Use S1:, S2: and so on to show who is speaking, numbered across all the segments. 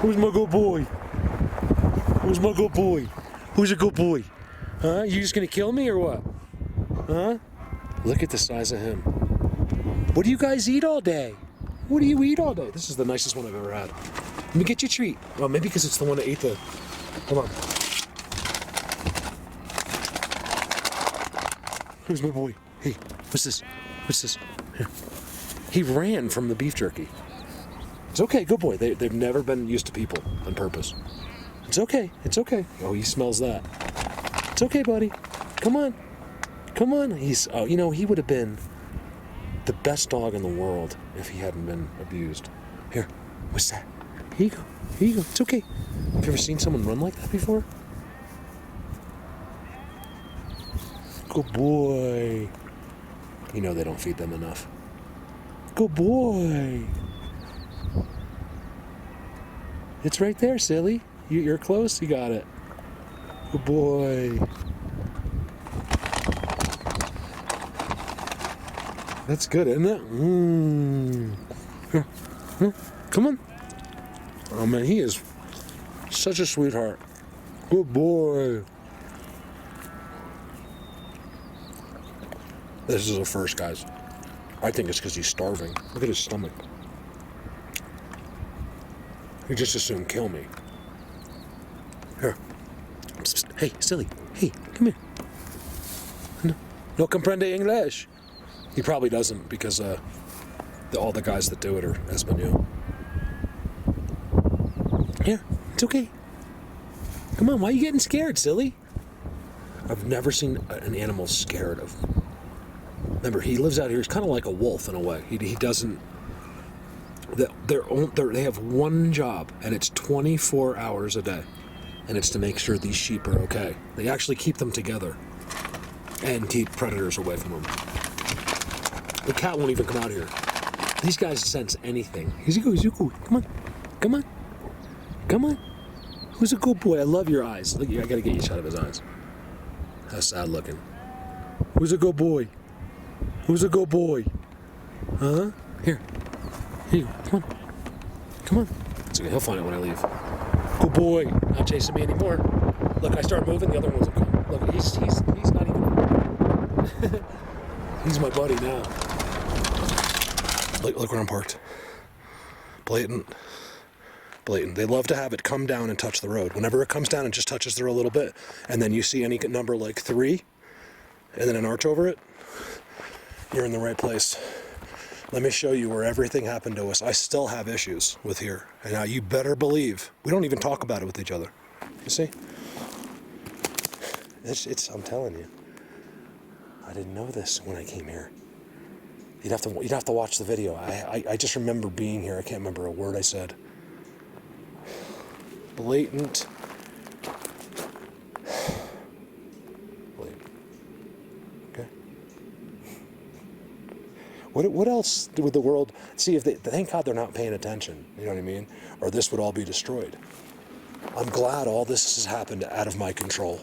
S1: Who's my good boy? Who's my good boy? Who's a good boy? Huh? You just gonna kill me or what? Huh? Look at the size of him. What do you guys eat all day? What do you eat all day? This is the nicest one I've ever had. Let me get you a treat. Well, maybe because it's the one that ate the... Hold on. Who's my boy? Hey, what's this? What's this? Here. He ran from the beef jerky. It's okay, good boy. They've never been used to people on purpose. It's okay, it's okay. Oh, he smells that. It's okay, buddy. Come on. Come on. Oh, you know, he would have been the best dog in the world if he hadn't been abused. Here, what's that? Here you go. Here you go. It's okay. Have you ever seen someone run like that before? Good boy. You know they don't feed them enough. Good boy. It's right there, silly. You're close. You got it. Good boy. That's good, isn't it? Here. Here. Come on. Oh, man, he is such a sweetheart. Good boy. This is a first, guys. I think it's because he's starving. Look at his stomach. He just assumed kill me. Here. Hey, silly. Hey, come here. No comprende English. He probably doesn't because all the guys that do it are Espanol. Here, it's okay. Come on, why are you getting scared, silly? I've never seen an animal scared of. Remember, he lives out here. He's kind of like a wolf in a way. He doesn't. They have one job, and it's 24 hours a day, and it's to make sure these sheep are okay. They actually keep them together and keep predators away from them. The cat won't even come out here. These guys sense anything. He's a good. Come on, come on, come on. Who's a good boy? I love your eyes. Look, I gotta get you a shot of his eyes. That's sad looking. Who's a good boy? Who's a good boy? Huh? Here. Here you go. Come on. Come on. It's okay. He'll find it when I leave. Good boy. Not chasing me anymore. Look, I start moving, the other ones will come. Look, he's not even... He's my buddy now. Look where I'm parked. Blatant. They love to have it come down and touch the road. Whenever it comes down, it just touches the road a little bit. And then you see any number like 3, and then an arch over it, you're in the right place. Let me show you where everything happened to us. I still have issues with here. And now you better believe, we don't even talk about it with each other. You see? I'm telling you. I didn't know this when I came here. You'd have to watch the video. I just remember being here. I can't remember a word I said. Blatant. Okay. What else would the world see if they? Thank God they're not paying attention. You know what I mean? Or this would all be destroyed. I'm glad all this has happened out of my control.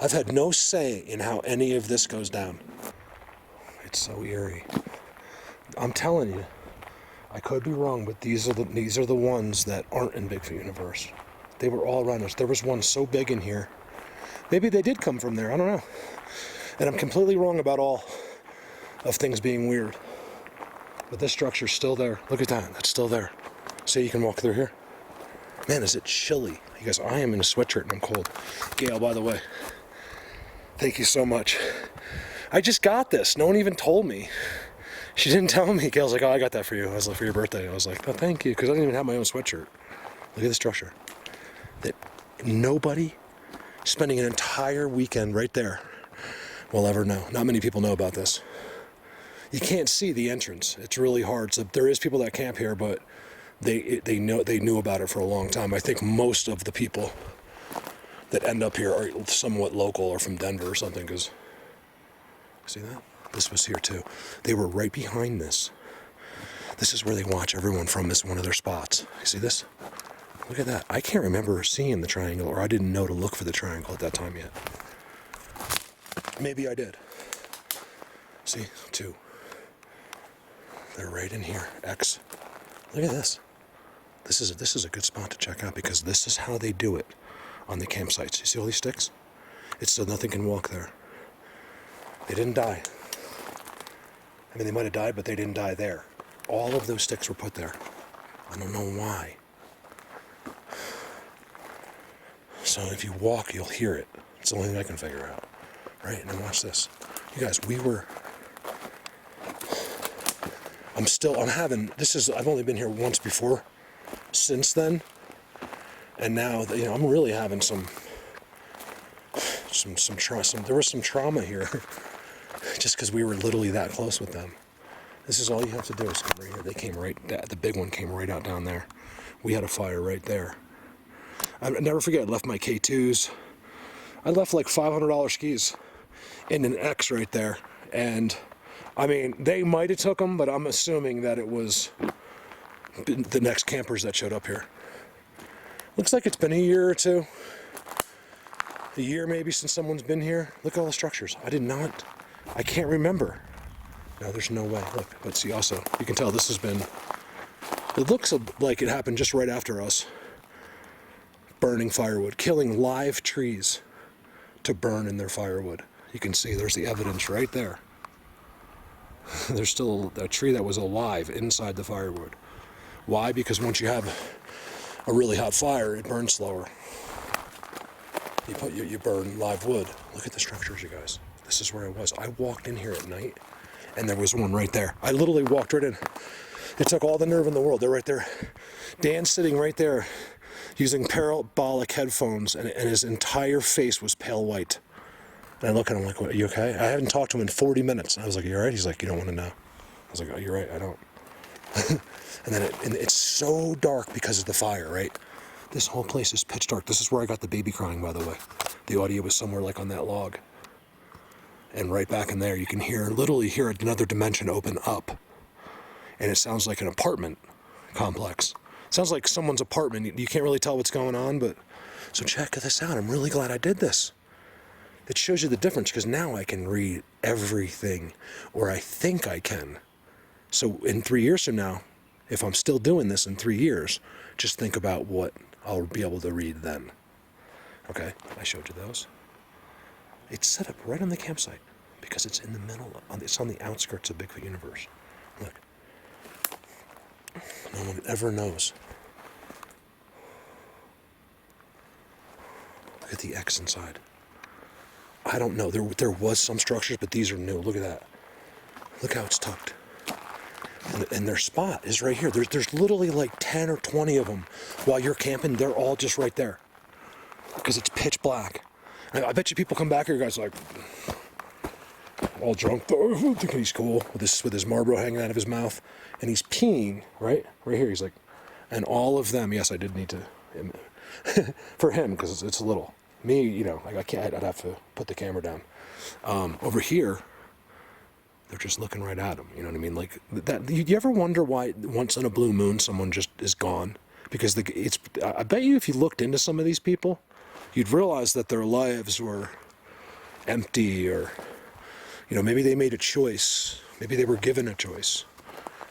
S1: I've had no say in how any of this goes down. It's so eerie. I'm telling you, I could be wrong, but these are the ones that aren't in Bigfoot universe. They were all around us. There was one so big in here. Maybe they did come from there. I don't know. And I'm completely wrong about all of things being weird. But this structure's still there. Look at that. That's still there. See, you can walk through here. Man, is it chilly. You guys, I am in a sweatshirt and I'm cold. Gail, by the way, thank you so much. I just got this. No one even told me. She didn't tell me. Gail's like, oh, I got that for you. I was like, for your birthday. I was like, oh, thank you. Because I didn't even have my own sweatshirt. Look at the structure. That nobody spending an entire weekend right there will ever know. Not many people know about this. You can't see the entrance. It's really hard. So there is people that camp here, but they knew about it for a long time. I think most of the people that end up here are somewhat local or from Denver or something. Because see that? This was here too. They were right behind this. This is where they watch everyone from. This is one of their spots. You see this? Look at that. I can't remember seeing the triangle, or I didn't know to look for the triangle at that time yet. Maybe I did. See, 2. They're right in here. X. Look at this. This is a good spot to check out because this is how they do it on the campsites. You see all these sticks? It's so nothing can walk there. They didn't die. I mean, they might have died, but they didn't die there. All of those sticks were put there. I don't know why. So if you walk, you'll hear it. It's the only thing I can figure out. Right? And then watch this. You guys, I've only been here once before. Since then. And now, I'm really having there was some trauma here. Just because we were literally that close with them. This is all you have to do is come right here. They came the big one came right out down there. We had a fire right there. I'll never forget, I left my K2s. I left like $500 skis in an X right there. And, I mean, they might have took them, but I'm assuming that it was the next campers that showed up here. Looks like it's been a year or two. A year maybe since someone's been here. Look at all the structures. I can't remember. No, there's no way. Look, but see also, you can tell this has been, it looks like it happened just right after us. Burning firewood, killing live trees to burn in their firewood. You can see there's the evidence right there. There's still a tree that was alive inside the firewood. Why? Because once you have a really hot fire, it burns slower. You burn live wood. Look at the structures, you guys. This is where I was. I walked in here at night, and there was one right there. I literally walked right in. It took all the nerve in the world. They're right there. Dan's sitting right there using parabolic headphones, and his entire face was pale white. And I look at him like, what, are you okay? I haven't talked to him in 40 minutes. I was like, you all right? He's like, you don't want to know. I was like, oh, you're right, I don't. And then it's so dark because of the fire, right? This whole place is pitch dark. This is where I got the baby crying, by the way. The audio was somewhere like on that log. And right back in there, you can literally hear another dimension open up. And it sounds like an apartment complex. It sounds like someone's apartment. You can't really tell what's going on, but... So check this out. I'm really glad I did this. It shows you the difference, because now I can read everything, or I think I can. So in 3 years from now, if I'm still doing this in 3 years, just think about what I'll be able to read then. Okay, I showed you those. It's set up right on the campsite because it's in the middle. It's on the outskirts of Bigfoot universe. Look. No one ever knows. Look at the X inside. I don't know. There was some structures, but these are new. Look at that. Look how it's tucked. And their spot is right here. There's literally like 10 or 20 of them. While you're camping, they're all just right there. Because it's pitch black. I bet you people come back here, guys, like, all drunk, thinking he's cool, with his Marlboro hanging out of his mouth. And he's peeing, right? Right here, he's like, and all of them, yes, I did need to, for him, because it's little. Me, like I can't, I'd have to put the camera down. Over here, they're just looking right at him, you know what I mean? Like, that. You ever wonder why once in a blue moon someone just is gone? Because I bet you if you looked into some of these people, you'd realize that their lives were empty, or, maybe they made a choice. Maybe they were given a choice.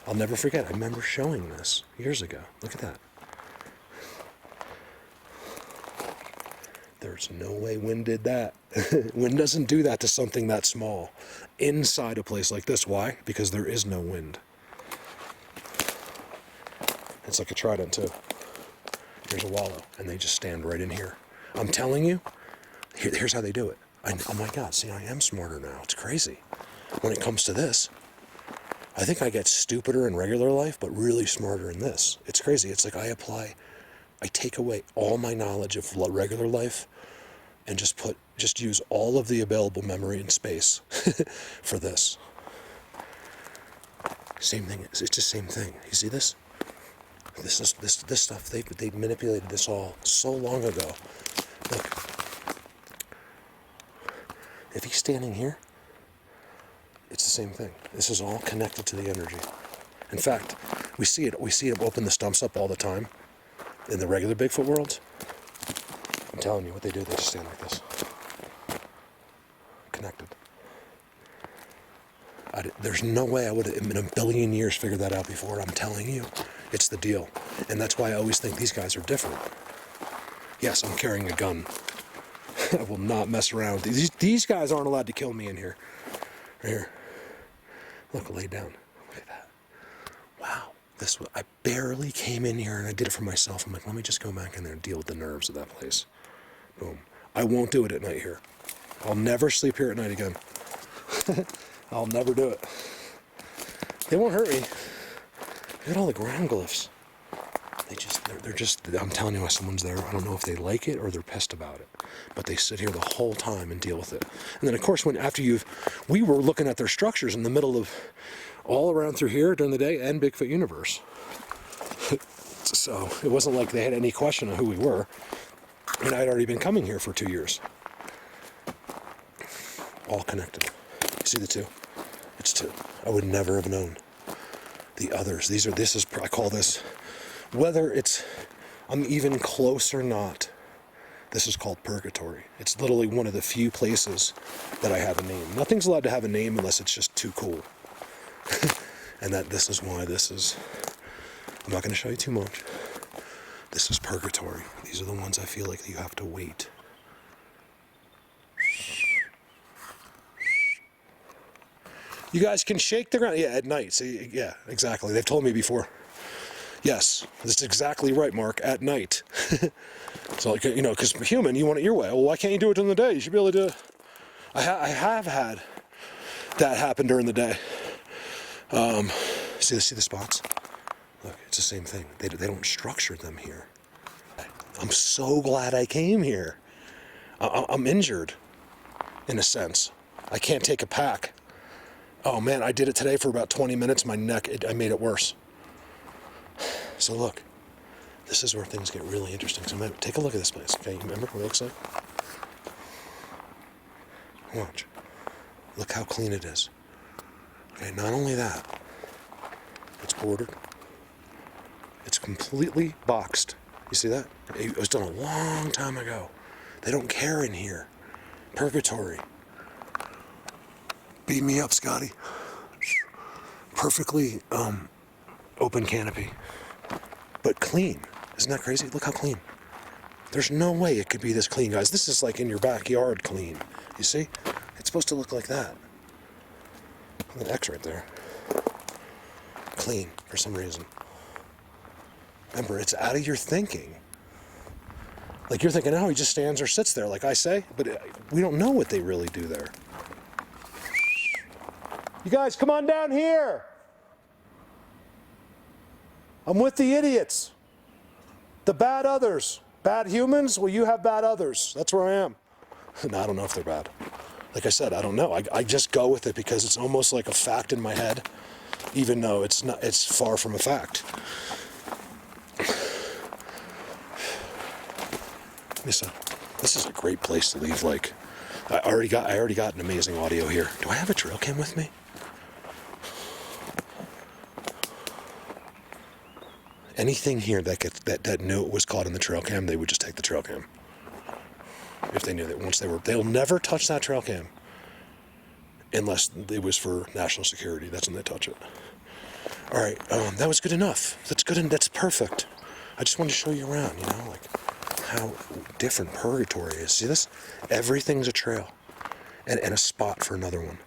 S1: I'll never forget. I remember showing this years ago. Look at that. There's no way wind did that. Wind doesn't do that to something that small inside a place like this. Why? Because there is no wind. It's like a trident too. Here's a wallow, and they just stand right in here. I'm telling you, here's how they do it. Oh my God, see, I am smarter now. It's crazy. When it comes to this, I think I get stupider in regular life, but really smarter in this. It's crazy. It's like I take away all my knowledge of regular life and just use all of the available memory and space for this. Same thing. It's the same thing. You see this? This stuff, they manipulated this all so long ago. Look, if he's standing here, it's the same thing. This is all connected to the energy. In fact, we see it open the stumps up all the time in the regular Bigfoot world. I'm telling you what they do, they just stand like this. Connected. There's no way I would have in a billion years figured that out before. I'm telling you. It's the deal. And that's why I always think these guys are different. Yes, I'm carrying a gun. I will not mess around. These guys aren't allowed to kill me in here. Right here. Look, lay down. Look at that. Wow. I barely came in here and I did it for myself. I'm like, let me just go back in there and deal with the nerves of that place. Boom. I won't do it at night here. I'll never sleep here at night again. I'll never do it. They won't hurt me. Look at all the ground glyphs. They're just, I'm telling you why someone's there. I don't know if they like it or they're pissed about it. But they sit here the whole time and deal with it. And then of course, we were looking at their structures in the middle of, all around through here during the day and Bigfoot Universe. So it wasn't like they had any question of who we were. And I'd already been coming here for 2 years. All connected. You see the two? It's two. I would never have known the others. I call this, whether I'm even close or not, this is called Purgatory. It's literally one of the few places that I have a name. Nothing's allowed to have a name unless it's just too cool. And this is why I'm not going to show you too much. This is Purgatory. These are the ones I feel like you have to wait. You guys can shake the ground. Yeah, at night. See, yeah, exactly. They've told me before. Yes, that's exactly right, Mark. At night. So, like, because human, you want it your way. Well, why can't you do it during the day? You should be able to do it. I have had that happen during the day. See the spots? Look, it's the same thing. They don't structure them here. I'm so glad I came here. I'm injured, in a sense. I can't take a pack. Oh man, I did it today for about 20 minutes. My neck, I made it worse. So look, this is where things get really interesting. So take a look at this place. Okay, you remember what it looks like? Watch. Look how clean it is. Okay, not only that, it's bordered. It's completely boxed. You see that? It was done a long time ago. They don't care in here. Purgatory. Beat me up, Scotty. Perfectly open canopy. But clean. Isn't that crazy? Look how clean. There's no way it could be this clean, guys. This is like in your backyard clean. You see? It's supposed to look like that. An X right there. Clean, for some reason. Remember, it's out of your thinking. Like you're thinking, oh, he just stands or sits there, like I say. But we don't know what they really do there. You guys, come on down here. I'm with the idiots. The bad others. Bad humans? Well, you have bad others. That's where I am. No, I don't know if they're bad. Like I said, I don't know. I just go with it because it's almost like a fact in my head, even though it's not. It's far from a fact. Listen, this is a great place to leave. Like, I already got an amazing audio here. Do I have a trail cam with me? Anything here that knew it was caught in the trail cam, they would just take the trail cam. If they knew that they'll never touch that trail cam unless it was for national security. That's when they touch it. All right, that was good enough. That's good and that's perfect. I just wanted to show you around, like how different Purgatory is. See this? Everything's a trail and a spot for another one.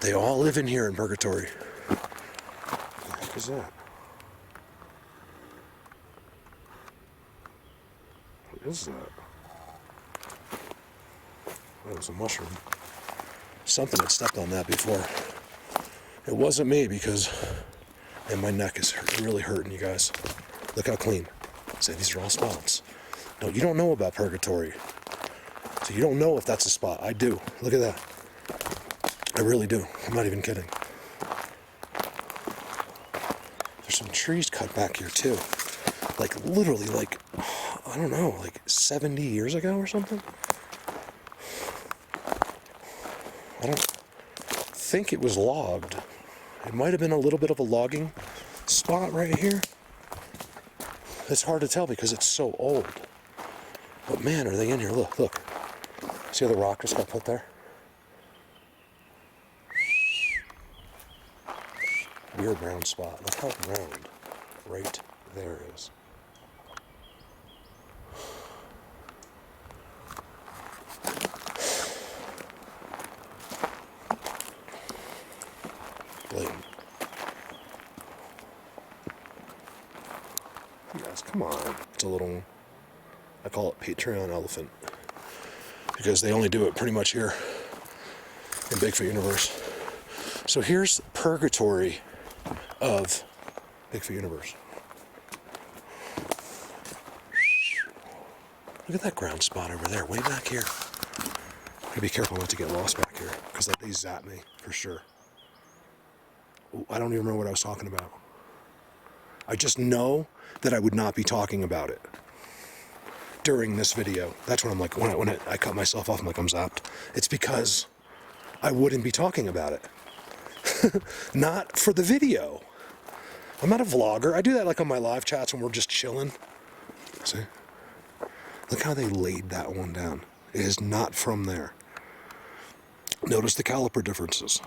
S1: They all live in here in Purgatory. What the heck is that? What is that? That was a mushroom. Something had stepped on that before. It wasn't me because, and my neck is really hurting, you guys. Look how clean. See, these are all spots. No, you don't know about Purgatory. So you don't know if that's a spot. I do. Look at that. I really do. I'm not even kidding. There's some trees cut back here too. Like literally like, I don't know, like 70 years ago or something? I don't think it was logged. It might have been a little bit of a logging spot right here. It's hard to tell because it's so old. But man, are they in here? Look. See how the rock just got put there? weird round spot. Look how round right there is. Blatant. You guys, come on. It's a little, I call it Patreon elephant, because they only do it pretty much here in Bigfoot Universe. So here's Purgatory of Bigfoot Universe. Look at that ground spot over there, way back here. Gotta be careful not to get lost back here, because they zap me for sure. Ooh, I don't even remember what I was talking about. I just know that I would not be talking about it during this video. That's when I'm like, when I cut myself off, I'm like, I'm zapped. It's because I wouldn't be talking about it. Not for the video. I'm not a vlogger. I do that like on my live chats when we're just chilling. See? Look how they laid that one down. It is not from there. Notice the caliper differences.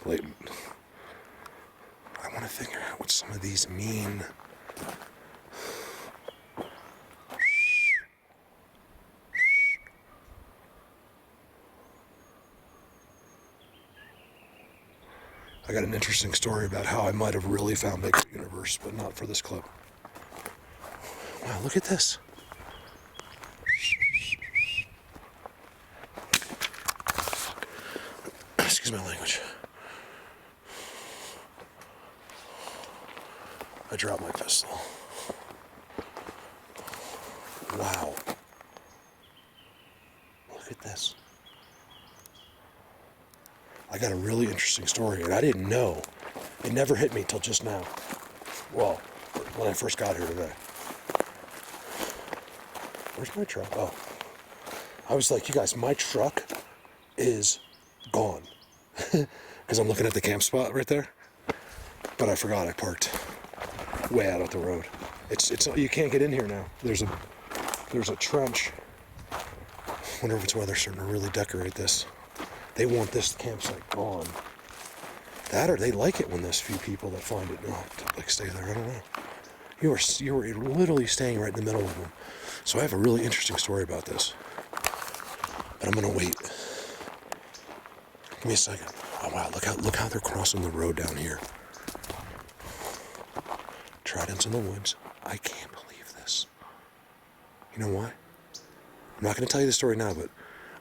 S1: Blatant. I want to figure out what some of these mean. I got an interesting story about how I might have really found Bigfoot Universe, but not for this clip. Wow, look at this. Excuse my language. I dropped my pistol. Wow. Look at this. I got a really interesting story, and I didn't know. It never hit me till just now. Well, when I first got here today. Where's my truck? Oh. I was like, you guys, my truck is gone. Because I'm looking at the camp spot right there. But I forgot I parked way out of the road. It's you can't get in here now. There's a trench. Wonder if it's why they're starting to really decorate this. They want this campsite gone. That, or they like it when there's few people that find it not to like stay there. I don't know. You were literally staying right in the middle of them. So I have a really interesting story about this. But I'm gonna wait. Give me a second. Oh wow, look how they're crossing the road down here. Tridents in the woods. I can't believe this. You know why? I'm not going to tell you the story now, but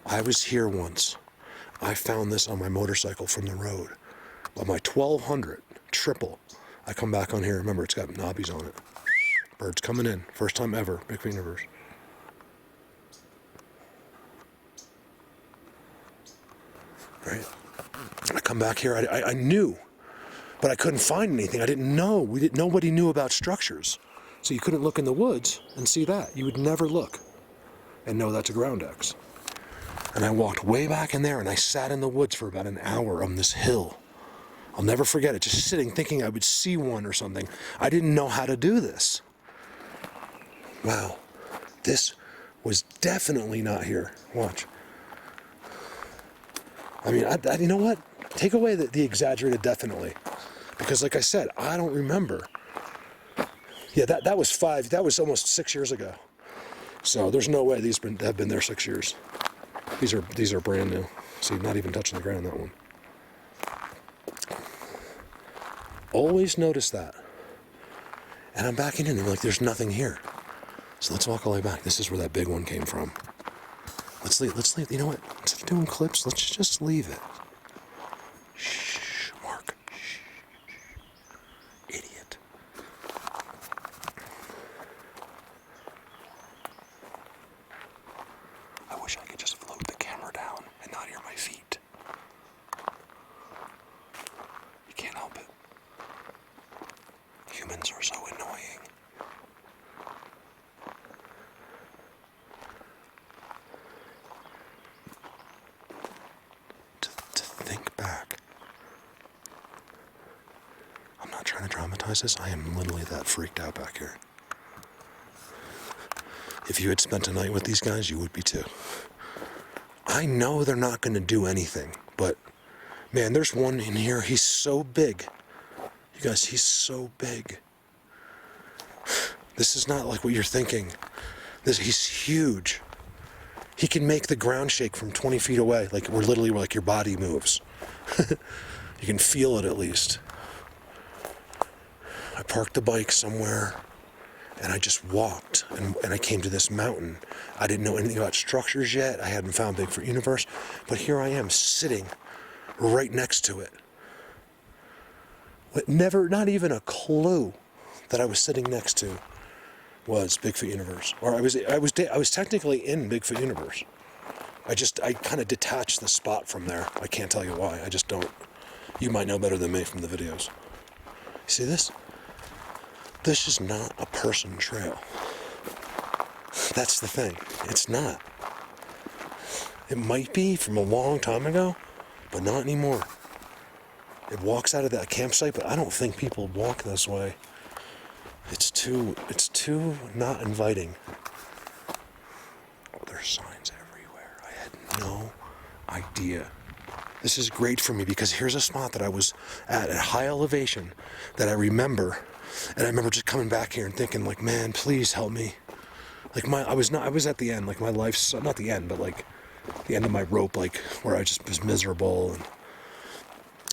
S1: I was here once. I found this on my motorcycle from the road. On my 1200 triple, I come back on here. Remember, it's got knobbies on it. Birds coming in. First time ever. Bigfoot Universe. Right? I come back here. I knew. But I couldn't find anything. I didn't know. Nobody knew about structures. So you couldn't look in the woods and see that. You would never look and know that's a ground X. And I walked way back in there and I sat in the woods for about an hour on this hill. I'll never forget it, just sitting thinking I would see one or something. I didn't know how to do this. Wow. This was definitely not here. Watch. I mean, you know what? Take away the exaggerated definitely. Because like I said, I don't remember. Yeah, that was almost 6 years ago. So there's no way these have been there 6 years. These are brand new. See, not even touching the ground, that one. Always notice that. And I'm backing in and like there's nothing here. So let's walk all the way back. This is where that big one came from. Let's leave. You know what? Instead of doing clips, let's just leave it. Shh, Mark. Shh. Idiot. I wish I could just float the camera down and not hear my feet. You can't help it. Humans are so annoying. Think back. I'm not trying to dramatize this. I am literally that freaked out back here. If you had spent a night with these guys, you would be too. I know they're not going to do anything, but Man, there's one in here. He's so big. You guys, he's so big. This is not like what you're thinking. He's huge. He can make the ground shake from 20 feet away. Like, we're literally like your body moves. You can feel it at least. I parked the bike somewhere and I just walked and I came to this mountain. I didn't know anything about structures yet. I hadn't found Bigfoot Universe, but here I am sitting right next to it. Not even a clue that I was sitting next to was Bigfoot Universe. Or I was technically in Bigfoot Universe. I kind of detached the spot from there. I can't tell you why. I just don't. You might know better than me from the videos. You see this? This is not a person trail. That's the thing. It's not. It might be from a long time ago, but not anymore. It walks out of that campsite, but I don't think people walk this way. It's too not inviting. Oh, there's signs everywhere. I had no idea. This is great for me because here's a spot that I was at high elevation that I remember. And I remember just coming back here and thinking like, man, please help me. Like I was at the end, like my life's, not the end, but like the end of my rope, like where I just was miserable. And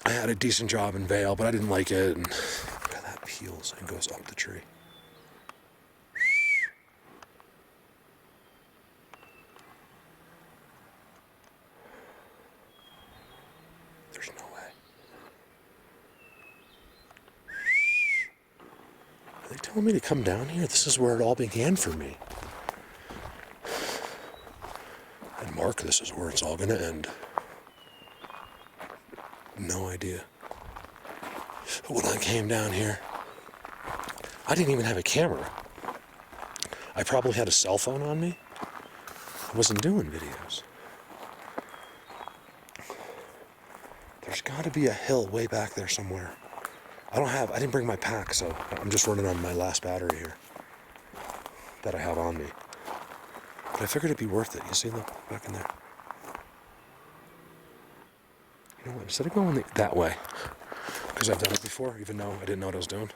S1: I had a decent job in Vail, but I didn't like it. And that peels and goes up the tree. There's no way. Are they telling me to come down here? This is where it all began for me. And Mark, this is where it's all going to end. No idea. When I came down here, I didn't even have a camera. I probably had a cell phone on me. I wasn't doing videos. There's got to be a hill way back there somewhere. I didn't bring my pack, so I'm just running on my last battery here that I have on me. But I figured it'd be worth it. You see, look, back in there. You know what, instead of going that way, because I've done it before, even though I didn't know what I was doing,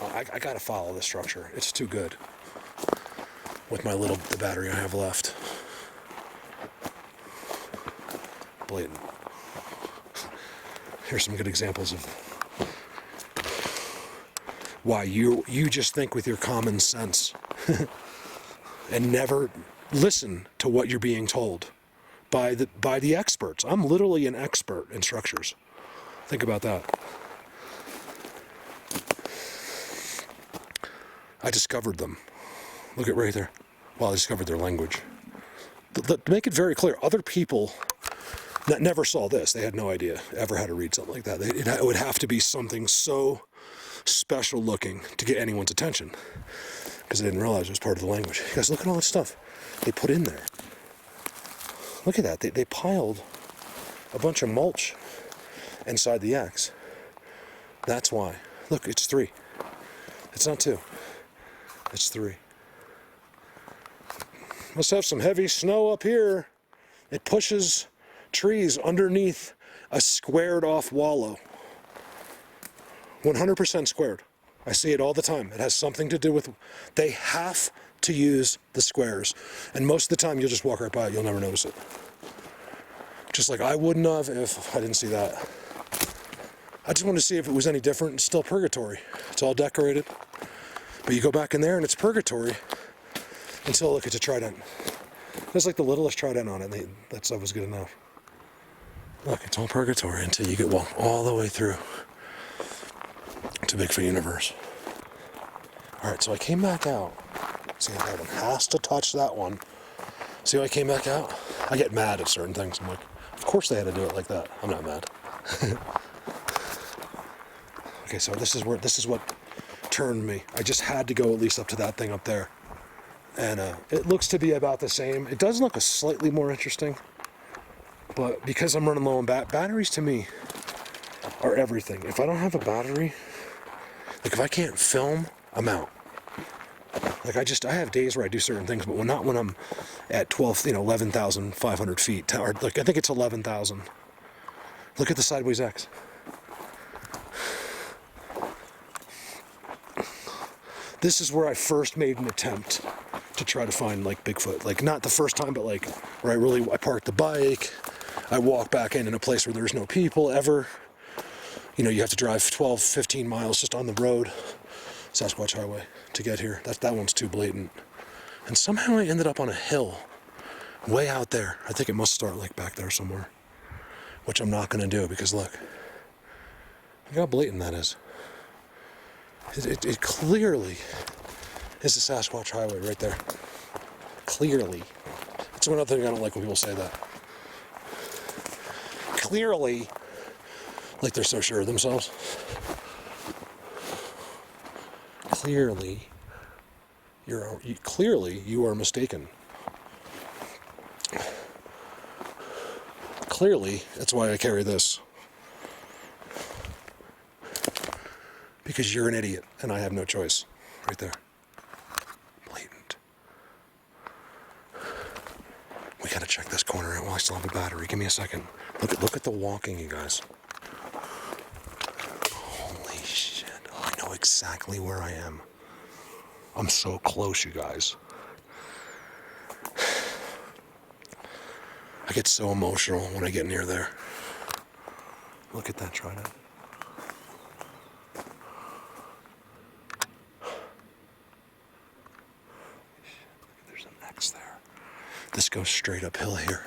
S1: I gotta follow the structure. It's too good with the battery I have left. Blatant. Here's some good examples of why you just think with your common sense and never listen to what you're being told by the experts. I'm literally an expert in structures. Think about that. I discovered them. Look at right there. Well, I discovered their language. To make it very clear, other people that never saw this, they had no idea ever how to read something like that. It would have to be something so special looking to get anyone's attention, because I didn't realize it was part of the language. Guys, look at all this stuff they put in there. Look at that. They piled a bunch of mulch inside the X. That's why. Look, it's 3. It's not 2. It's 3. Must have some heavy snow up here. It pushes trees underneath a squared off wallow. 100% squared. I see it all the time. It has something to do with, they have to use the squares. And most of the time you'll just walk right by it. You'll never notice it. Just like I wouldn't have if I didn't see that. I just wanted to see if it was any different. It's still Purgatory. It's all decorated. But you go back in there and it's Purgatory until look, it's a trident. There's like the littlest trident on it. That stuff was good enough. Look, it's all Purgatory until you get all the way through to Bigfoot Universe. Alright, so I came back out. See, that one has to touch that one. See how I came back out? I get mad at certain things. I'm like, of course they had to do it like that. I'm not mad. Okay, so this is what turned me. I just had to go at least up to that thing up there. And it looks to be about the same. It does look slightly more interesting. But because I'm running low on batteries to me are everything. If I don't have a battery, like if I can't film, I'm out. Like I have days where I do certain things, but not when I'm at 11,500 feet. Or like I think it's 11,000. Look at the sideways X. This is where I first made an attempt to try to find like Bigfoot. Like not the first time, but like where I parked the bike. I walk back in a place where there's no people ever. You know, you have to drive 12, 15 miles just on the road, Sasquatch Highway, to get here. That one's too blatant. And somehow I ended up on a hill way out there. I think it must start like back there somewhere, which I'm not gonna do because look how blatant that is. It clearly is the Sasquatch Highway right there. Clearly. That's one other thing I don't like when people say that. Clearly, like they're so sure of themselves. Clearly, you are mistaken. Clearly, that's why I carry this. Because you're an idiot, and I have no choice. Right there. Blatant. We gotta check this corner out while I still have a battery. Give me a second. Look at the walking, you guys. Holy shit. Oh, I know exactly where I am. I'm so close, you guys. I get so emotional when I get near there. Look at that trident. There. This goes straight uphill here.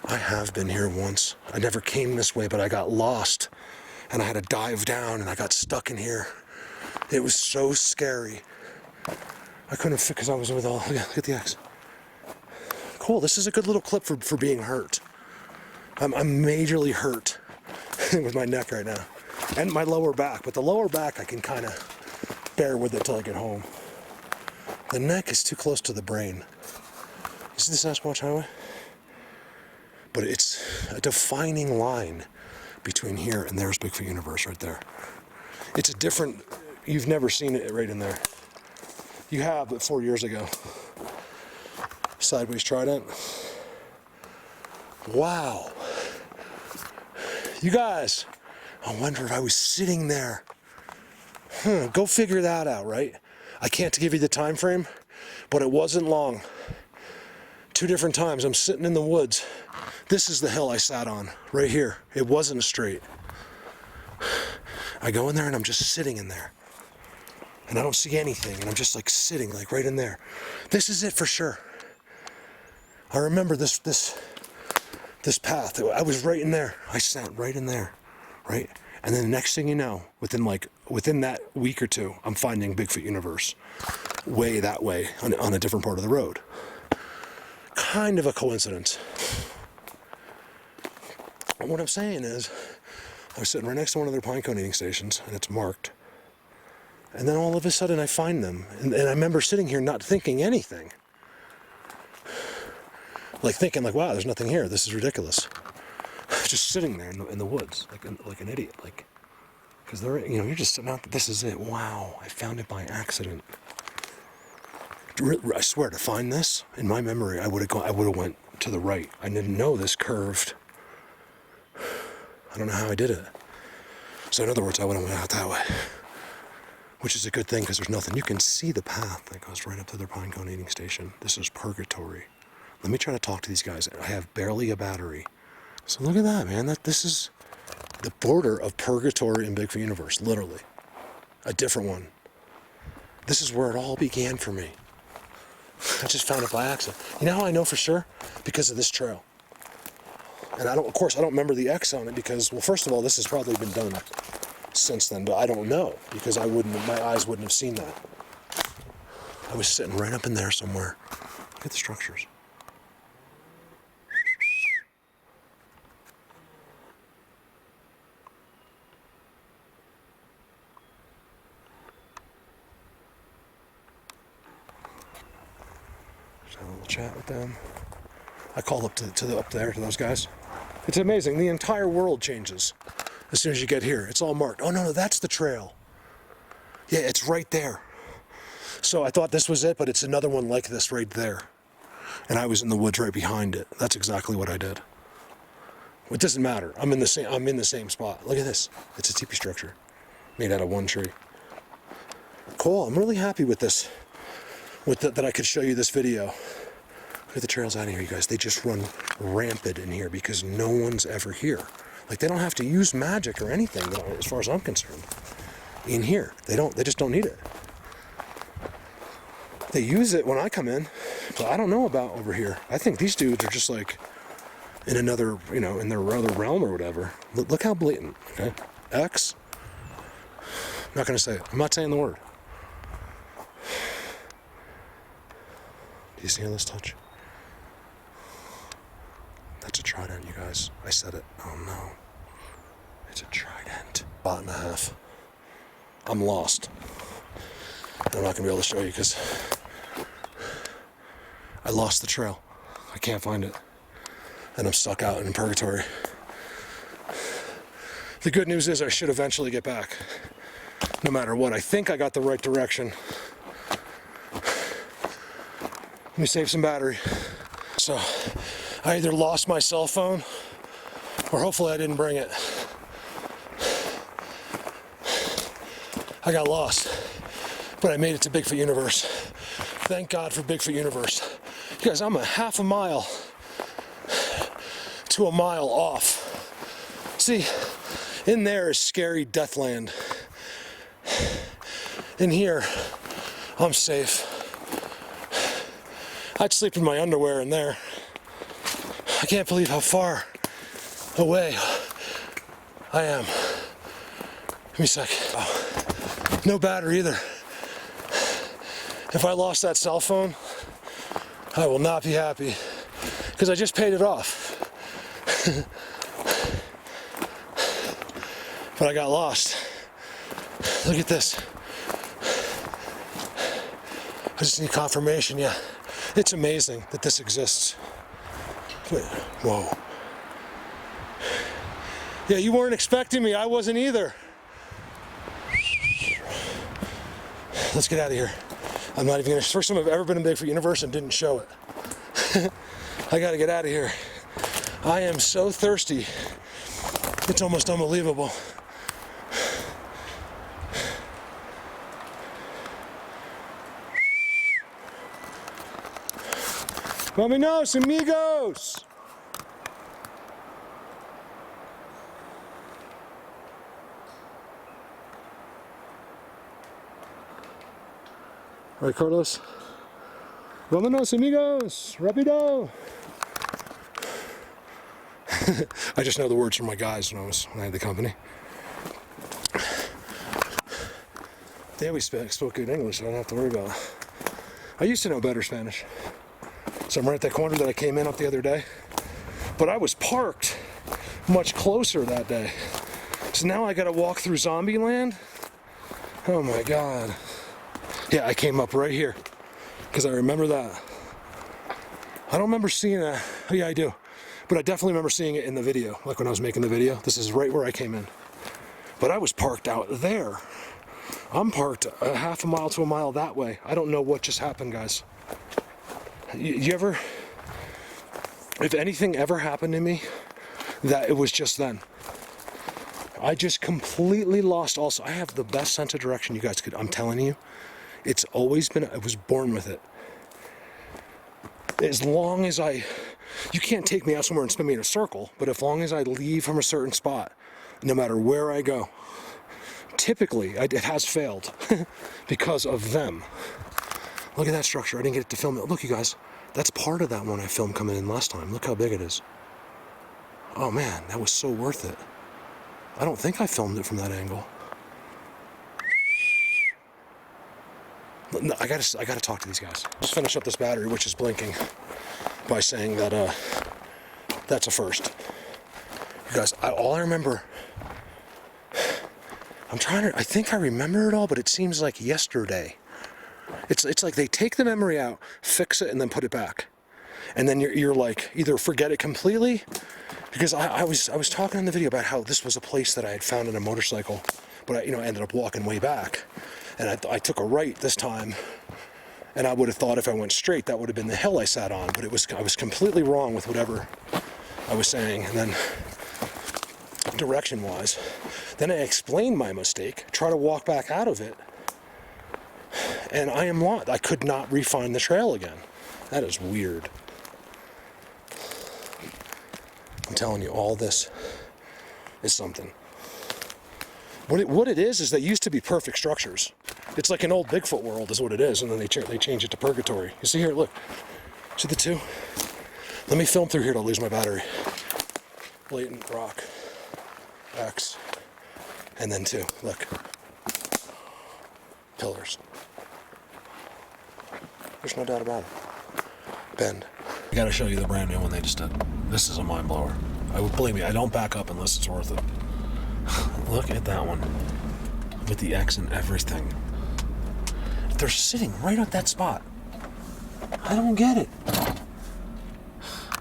S1: I have been here once. I never came this way, but I got lost and I had to dive down and I got stuck in here. It was so scary. I couldn't fit because I was with all. Look at the X. Cool. This is a good little clip for being hurt. I'm majorly hurt with my neck right now and my lower back, but the lower back I can kind of bear with it till I get home. The neck is too close to the brain. You see the Sasquatch Highway? But it's a defining line between here and there's Bigfoot Universe right there. It's a different, you've never seen it right in there. You have, but 4 years ago. Sideways trident. Wow. You guys, I wonder if I was sitting there. Go figure that out, right? I can't give you the time frame, but it wasn't long. 2 different times I'm sitting in the woods. This is the hill I sat on, right here. It wasn't straight. I go in there and I'm just sitting in there. And I don't see anything, and I'm just like sitting like right in there. This is it for sure. I remember this path. I was right in there. I sat right in there, right? And then the next thing you know, within that week or 2, I'm finding Bigfoot Universe way that way on a different part of the road. Kind of a coincidence. And what I'm saying is, I was sitting right next to one of their pine cone eating stations, and it's marked. And then all of a sudden I find them. And I remember sitting here not thinking anything. Like thinking like, wow, there's nothing here. This is ridiculous. Just sitting there in the woods, like an idiot, because you're just sitting out. This is it. Wow, I found it by accident. I swear, to find this in my memory, I would have went to the right. I didn't know this curved. I don't know how I did it. So in other words, I would have went out that way, which is a good thing because there's nothing. You can see the path that goes right up to their pine cone eating station. This is Purgatory. Let me try to talk to these guys. I have barely a battery. So look at that, man. This is the border of Purgatory and Bigfoot Universe, literally. A different one. This is where it all began for me. I just found it by accident. You know how I know for sure? Because of this trail. And of course, I don't remember the X on it because, well, first of all, this has probably been done since then, but I don't know because my eyes wouldn't have seen that. I was sitting right up in there somewhere. Look at the structures. Have a little chat with them. I called up up there to those guys. It's amazing. The entire world changes as soon as you get here. It's all marked. Oh no, that's the trail. Yeah, it's right there. So I thought this was it, but it's another one like this right there. And I was in the woods right behind it. That's exactly what I did. It doesn't matter. I'm in the same spot. Look at this. It's a teepee structure made out of one tree. Cool. I'm really happy with this. That I could show you this video. Look at the trails out of here, you guys. They just run rampant in here because no one's ever here. Like, they don't have to use magic or anything, as far as I'm concerned. In here, they just don't need it. They use it when I come in, but I don't know about over here. I think these dudes are just like in another, in their other realm or whatever. Look how blatant, okay? X. I'm not gonna say it. I'm not saying the word. Do you see how this touch? That's a trident, you guys. I said it. Oh no. It's a trident. Spot and a half. I'm lost. I'm not gonna be able to show you because I lost the trail. I can't find it. And I'm stuck out in Purgatory. The good news is I should eventually get back. No matter what. I think I got the right direction. Let me save some battery. So, I either lost my cell phone, or hopefully I didn't bring it. I got lost, but I made it to Bigfoot Universe. Thank God for Bigfoot Universe. You guys, I'm a half a mile to a mile off. See, in there is scary Deathland. In here, I'm safe. I'd sleep in my underwear in there. I can't believe how far away I am. Give me a sec. Oh, no battery either. If I lost that cell phone, I will not be happy because I just paid it off. But I got lost. Look at this. I just need confirmation, yeah. It's amazing that this exists. Whoa. Yeah, you weren't expecting me. I wasn't either. Let's get out of here. I'm not even gonna, first time I've ever been in Bigfoot Universe and didn't show it. I gotta get out of here. I am so thirsty. It's almost unbelievable. Vámonos, amigos! All right, Carlos. Vámonos, amigos! Rapido! I just know the words from my guys when I had the company. They always spoke good English, so I don't have to worry about it. I used to know better Spanish. So I'm right at that corner that I came in up the other day. But I was parked much closer that day. So now I gotta walk through zombie land. Oh my God. Yeah, I came up right here because I remember that. I don't remember seeing that. Oh yeah, I do. But I definitely remember seeing it in the video, like when I was making the video. This is right where I came in. But I was parked out there. I'm parked a half a mile to a mile that way. I don't know what just happened, guys. You ever, if anything ever happened to me, that it was just then. I just completely lost also. I have the best sense of direction you guys could, I'm telling you. It's always been, I was born with it. As long as you can't take me out somewhere and spin me in a circle, but as long as I leave from a certain spot, no matter where I go, typically it has failed because of them. Look at that structure. I didn't get to film it. Look, you guys, that's part of that one I filmed coming in last time. Look how big it is. Oh man, that was so worth it. I don't think I filmed it from that angle. No, I gotta talk to these guys. Just finish up this battery, which is blinking, by saying that that's a first. You guys, all I remember, I think I remember it all, but it seems like yesterday. It's like they take the memory out, fix it, and then put it back. And then you're like, either forget it completely, because I was talking in the video about how this was a place that I had found in a motorcycle, but I ended up walking way back. And I took a right this time, and I would have thought if I went straight, that would have been the hill I sat on, but I was completely wrong with whatever I was saying. And then direction-wise. Then I explain my mistake, try to walk back out of it, and I am lost. I could not refine the trail again. That is weird. I'm telling you, all this is something. What it is they used to be perfect structures. It's like an old Bigfoot world is what it is, and then they change it to Purgatory. You see here, look. See the two? Let me film through here to lose my battery. Blatant rock. X. And then two. Look. Pillars. There's no doubt about it. Bend. I gotta show you the brand new one they just did. This is a mind blower. Believe me, I don't back up unless it's worth it. Look at that one. With the X and everything. They're sitting right at that spot. I don't get it.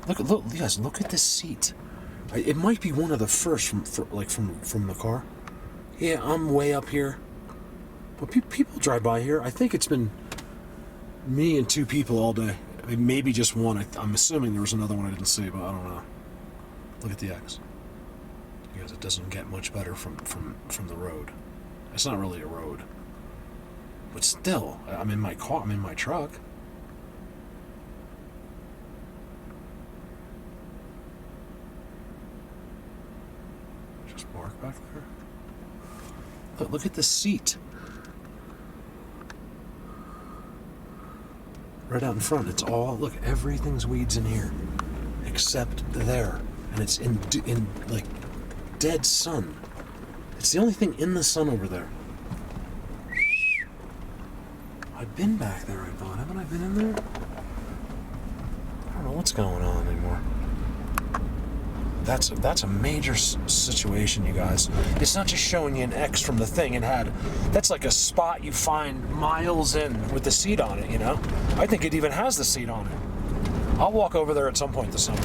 S1: Look, you guys, look at this seat. It might be one of the first from the car. Yeah, I'm way up here. But people drive by here. I think it's been me and two people all day. I mean, maybe just one. I'm assuming there was another one I didn't see, but I don't know. Look at the X. Because it doesn't get much better from the road. It's not really a road. But still, I'm in my car, I'm in my truck. Just park back there. Look at the seat. Right out in front, it's all, look, everything's weeds in here. Except there. And it's in like, dead sun. It's the only thing in the sun over there. I've been back there, I thought. Haven't I been in there? I don't know what's going on anymore. That's a major situation, you guys. It's not just showing you an X from the thing that's like a spot you find miles in with the seat on it, you know? I think it even has the seat on it. I'll walk over there at some point this summer.